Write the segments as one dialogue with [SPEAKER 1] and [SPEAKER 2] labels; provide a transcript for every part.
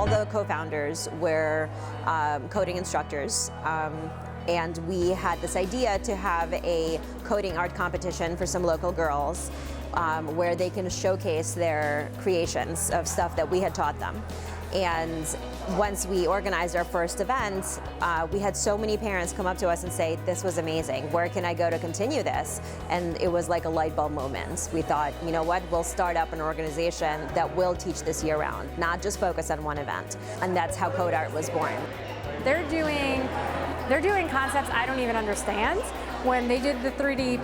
[SPEAKER 1] all the co-founders were coding instructors. And we had this idea to have a coding art competition for some local girls where they can showcase their creations of stuff that we had taught them. And once we organized our first event, we had so many parents come up to us and say, this was amazing, where can I go to continue this? And it was like a light bulb moment. We thought, you know what, we'll start up an organization that will teach this year round, not just focus on one event. And that's how Code Art was born.
[SPEAKER 2] They're doing concepts I don't even understand. When they did the 3D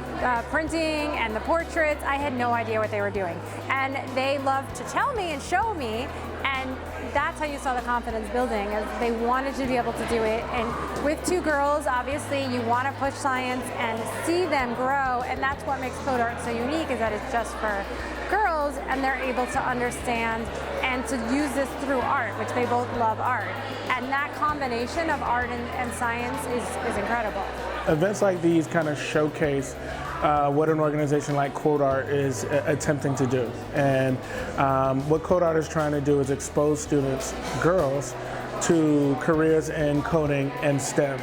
[SPEAKER 2] printing and the portraits, I had no idea what they were doing. And they loved to tell me and show me, and that's how you saw the confidence building, as they wanted to be able to do it. And with two girls, obviously, you want to push science and see them grow, and that's what makes Code Art so unique, is that it's just for girls, and they're able to understand and to use this through art, which they both love art. And that combination of art and science is incredible.
[SPEAKER 3] Events like these kind of showcase what an organization like Code Art is attempting to do. And what Code Art is trying to do is expose students, girls, to careers in coding and STEM.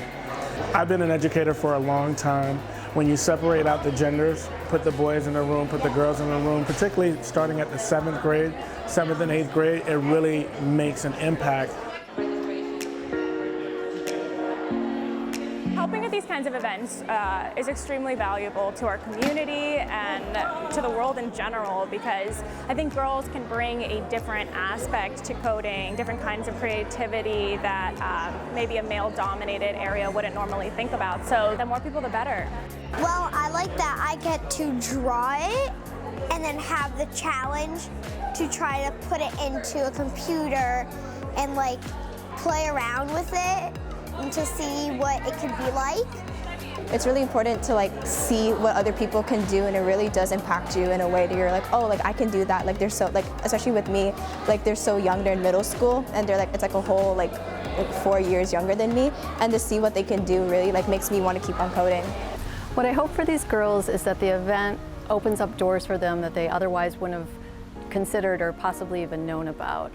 [SPEAKER 3] I've been an educator for a long time. When you separate out the genders, put the boys in a room, put the girls in a room, particularly starting at the 7th grade, 7th and 8th grade, it really makes an impact.
[SPEAKER 4] Helping at these kinds of events is extremely valuable to our community and to the world in general, because I think girls can bring a different aspect to coding, different kinds of creativity that maybe a male-dominated area wouldn't normally think about. So the more people, the better.
[SPEAKER 5] Well, I like that I get to draw it and then have the challenge to try to put it into a computer and like play around with it and to see what it could be like.
[SPEAKER 6] It's really important to like see what other people can do, and it really does impact you in a way that you're like, oh, like I can do that. Like they're so, like, especially with me, like they're so young, they're in middle school, and they're like, it's like a whole like 4 years younger than me, and to see what they can do really like makes me want to keep on coding.
[SPEAKER 7] What I hope for these girls is that the event opens up doors for them that they otherwise wouldn't have considered or possibly even known about.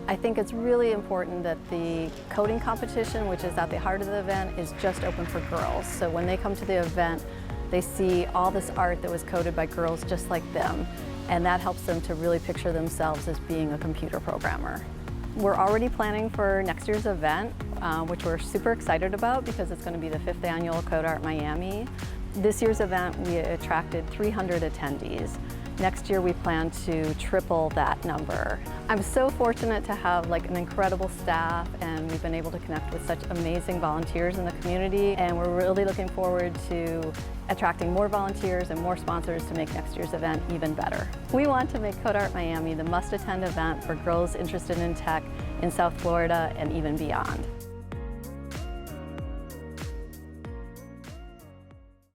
[SPEAKER 7] I think it's really important that the coding competition, which is at the heart of the event, is just open for girls. So when they come to the event, they see all this art that was coded by girls just like them, and that helps them to really picture themselves as being a computer programmer. We're already planning for next year's event, which we're super excited about because it's going to be the 5th annual Code Art Miami. This year's event, we attracted 300 attendees. Next year, we plan to triple that number. I'm so fortunate to have like an incredible staff, and we've been able to connect with such amazing volunteers in the community, and we're really looking forward to attracting more volunteers and more sponsors to make next year's event even better. We want to make Code Art Miami the must-attend event for girls interested in tech in South Florida and even beyond.